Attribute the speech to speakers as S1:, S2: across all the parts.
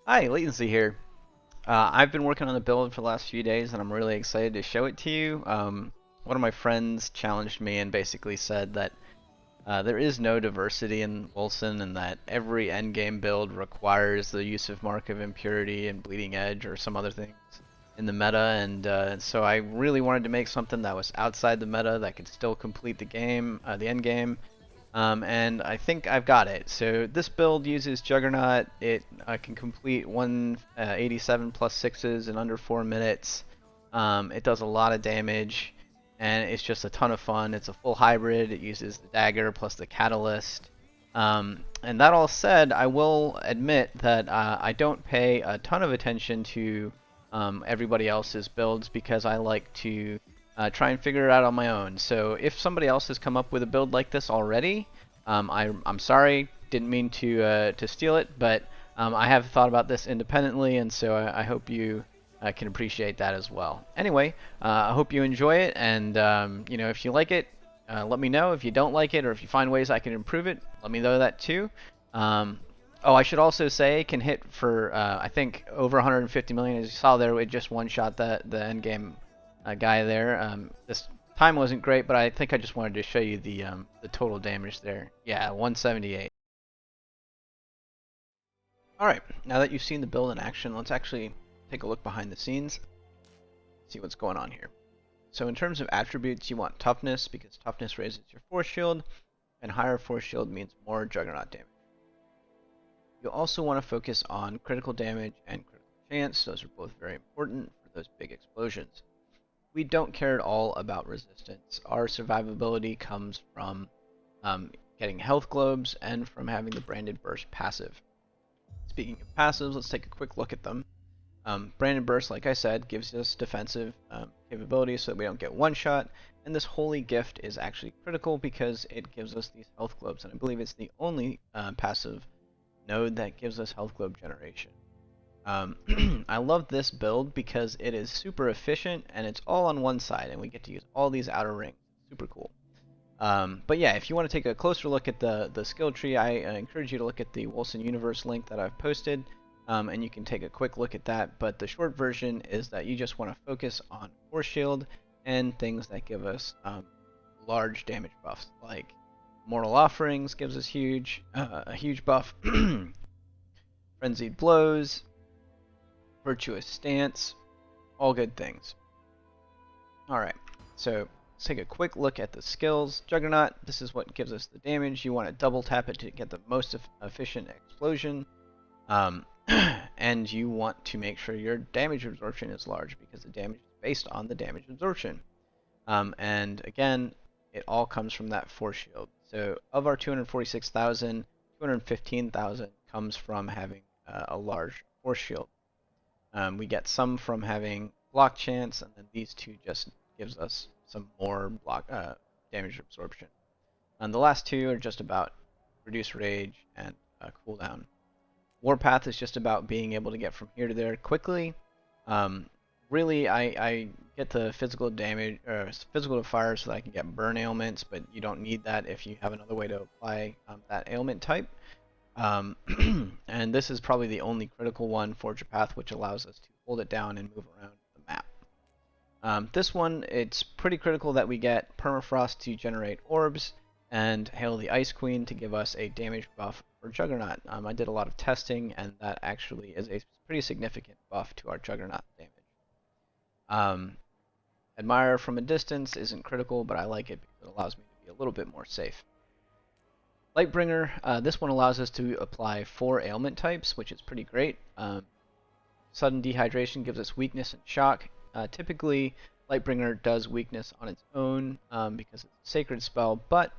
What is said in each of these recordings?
S1: Hi, Latency here. I've been working on the build for the last few days and I'm really excited to show it to you. One of my friends challenged me and basically said that there is no diversity in Wolcen and that every endgame build requires the use of Mark of Impurity and Bleeding Edge or some other things in the meta, and so I really wanted to make something that was outside the meta that could still complete the game, the end game, and I think I've got it. So this build uses Juggernaut. It can complete 187 plus sixes in under 4 minutes. It does a lot of damage, and it's just a ton of fun. It's a full hybrid. It uses the dagger plus the catalyst. And that all said, I will admit that I don't pay a ton of attention to everybody else's builds because I like to try and figure it out on my own. So if somebody else has come up with a build like this already, I'm sorry, didn't mean to steal it, but I have thought about this independently, and so I hope you can appreciate that as well. Anyway, I hope you enjoy it, and if you like it, let me know. If you don't like it, or if you find ways I can improve it, let me know that too. Oh, I should also say it can hit for I think over 150 million. As you saw there, it just one-shot the end game guy there. This time wasn't great, but I think I just wanted to show you the total damage there. Yeah, 178. All right, now that you've seen the build in action, let's actually take a look behind the scenes, see what's going on here. So in terms of attributes, you want toughness because toughness raises your force shield, and higher force shield means more juggernaut damage. You also want to focus on critical damage and critical chance. Those are both very important for those big explosions. We don't care at all about resistance. Our survivability comes from getting health globes and from having the branded burst passive. Speaking of passives, let's take a quick look at them. Branded burst, like I said, gives us defensive capabilities so that we don't get one shot, and this holy gift is actually critical because it gives us these health globes, and I believe it's the only passive node that gives us health globe generation. I love this build because it is super efficient and it's all on one side, and we get to use all these outer rings. Super cool. But yeah, if you want to take a closer look at the skill tree, I encourage you to look at the Wolcen Universe link that I've posted, and you can take a quick look at that. But the short version is that you just want to focus on force shield and things that give us large damage buffs, like Mortal Offerings gives us a huge buff, Frenzied Blows, Virtuous Stance, all good things. Alright, so let's take a quick look at the skills. Juggernaut, this is what gives us the damage. You want to double tap it to get the most efficient explosion. And you want to make sure your damage absorption is large because the damage is based on the damage absorption. And again, it all comes from that force shield. So of our 246,000, 215,000 comes from having a large force shield. We get some from having block chance, and then these two just gives us some more block damage absorption. And the last two are just about reduce rage and cooldown. Warpath is just about being able to get from here to there quickly. Really, I get the physical damage, physical to fire so that I can get burn ailments, but you don't need that if you have another way to apply that ailment type. And this is probably the only critical one, Forge a Path, which allows us to hold it down and move around the map. This one, it's pretty critical that we get Permafrost to generate orbs, and Hail the Ice Queen to give us a damage buff for Juggernaut. I did a lot of testing, and that actually is a pretty significant buff to our Juggernaut damage. Admire from a distance isn't critical, but I like it because it allows me to be a little bit more safe. Lightbringer, this one allows us to apply 4 ailment types, which is pretty great. Sudden dehydration gives us weakness and shock. Typically, Lightbringer does weakness on its own because it's a sacred spell, but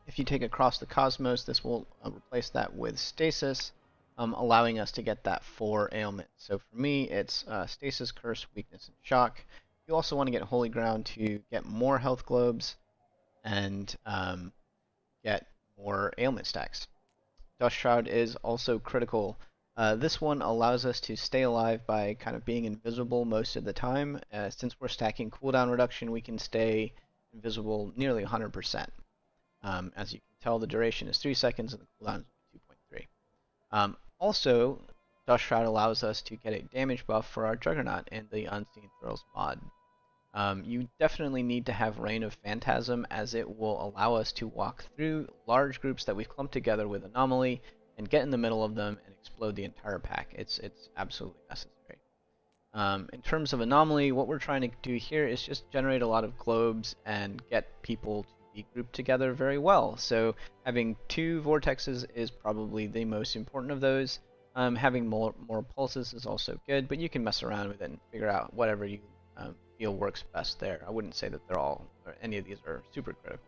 S1: if you take Across the Cosmos, this will replace that with Stasis, allowing us to get that 4 ailment. So for me, it's Stasis, Curse, Weakness, and Shock. You also want to get Holy Ground to get more health globes and get more ailment stacks. Dust Shroud is also critical. This one allows us to stay alive by kind of being invisible most of the time. Since we're stacking cooldown reduction, we can stay invisible nearly 100%. As you can tell, the duration is 3 seconds and the cooldown is 2.3. Also, Dust Shroud allows us to get a damage buff for our Juggernaut in the Unseen Thrills mod. You definitely need to have Reign of Phantasm, as it will allow us to walk through large groups that we've clumped together with Anomaly and get in the middle of them and explode the entire pack. It's absolutely necessary. In terms of Anomaly, what we're trying to do here is just generate a lot of globes and get people to be grouped together very well. So having 2 vortexes is probably the most important of those. Having more pulses is also good, but you can mess around with it and figure out whatever you feel works best there. I wouldn't say that they're all, or any of these are super critical.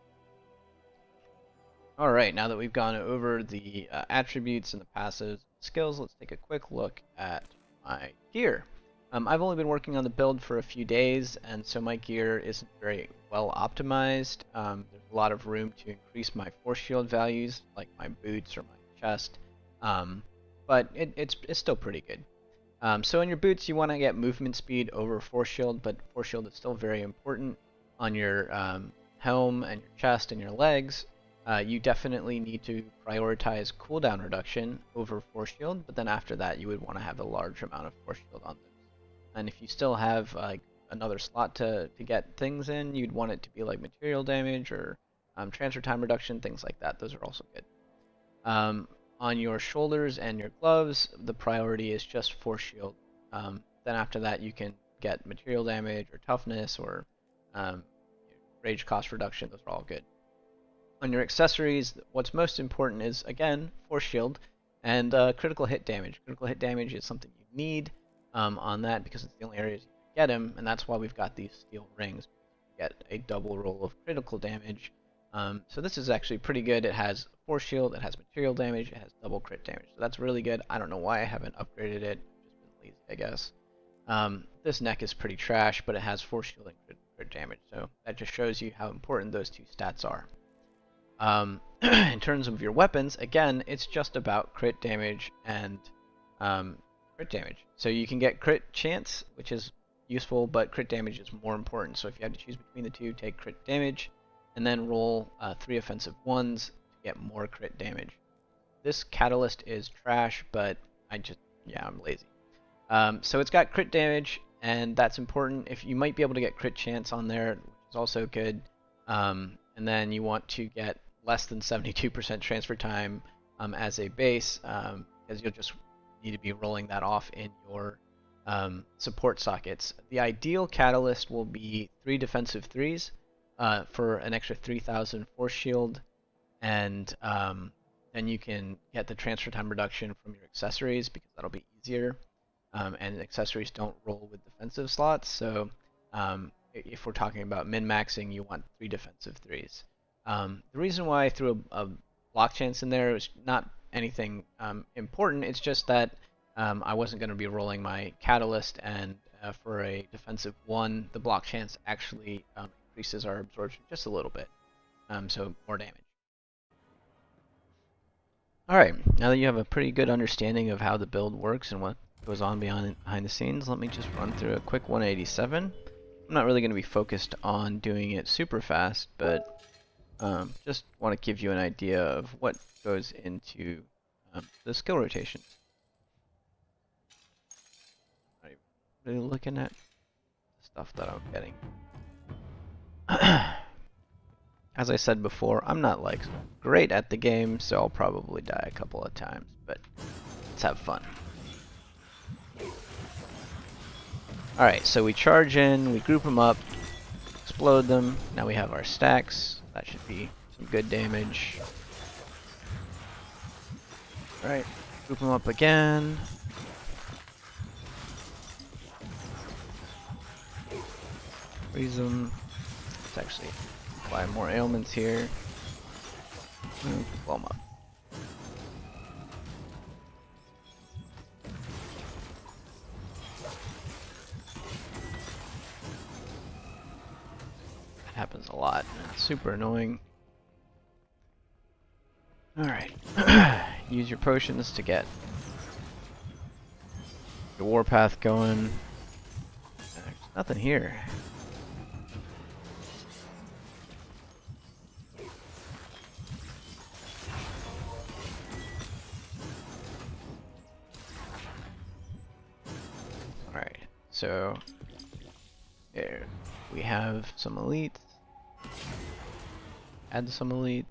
S1: Alright, now that we've gone over the attributes and the passives and skills, let's take a quick look at my gear. I've only been working on the build for a few days, and so my gear isn't very well optimized. There's a lot of room to increase my force shield values, like my boots or my chest, but it's still pretty good. So in your boots, you want to get movement speed over force shield, but force shield is still very important. On your helm and your chest and your legs, you definitely need to prioritize cooldown reduction over force shield, but then after that, you would want to have a large amount of force shield on them. And if you still have like another slot to get things in, you'd want it to be like material damage or transfer time reduction, things like that. Those are also good. On your shoulders and your gloves, the priority is just force shield. Then after that, you can get material damage or toughness or rage cost reduction. Those are all good. On your accessories, what's most important is, again, force shield and critical hit damage. Critical hit damage is something you need on that because it's the only areas you can get him, and that's why we've got these steel rings. You get a double roll of critical damage. So this is actually pretty good. It has force shield, it has material damage, it has double crit damage. So that's really good. I don't know why I haven't upgraded it. I've just been lazy, I guess. This neck is pretty trash, but it has force shield and crit damage. So that just shows you how important those 2 stats are. In terms of your weapons, again, it's just about crit damage and crit damage. So you can get crit chance, which is useful, but crit damage is more important. So if you had to choose between the 2, take crit damage, and then roll 3 offensive 1s to get more crit damage. This catalyst is trash, but I'm lazy. So it's got crit damage, and that's important. If you might be able to get crit chance on there, which is also good. And then you want to get less than 72% transfer time as a base, because you'll just need to be rolling that off in your support sockets. The ideal catalyst will be 3 defensive 3s for an extra 3,000 force shield, and then you can get the transfer time reduction from your accessories because that'll be easier. And accessories don't roll with defensive slots, so if we're talking about min-maxing, you want 3 defensive 3s. The reason why I threw a block chance in there is not anything important. It's just that I wasn't going to be rolling my catalyst, and for a defensive 1, the block chance actually increases our absorption just a little bit, so more damage. Alright, now that you have a pretty good understanding of how the build works and what goes on behind the scenes, let me just run through a quick 187. I'm not really going to be focused on doing it super fast, but just want to give you an idea of what goes into the skill rotations. I'm really looking at the stuff that I'm getting. As I said before, I'm not like great at the game, so I'll probably die a couple of times, but let's have fun. Alright, so we charge in, we group them up, explode them. Now we have our stacks. That should be some good damage. Alright, group them up again. Freeze them. Let's actually apply more ailments here. Blow them up. Happens a lot, and it's super annoying. Alright. Use your potions to get your warpath going. There's nothing here. So there, we have some elites. Add some elites.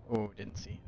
S1: Oh, didn't see.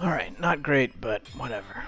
S1: Alright, not great, but whatever.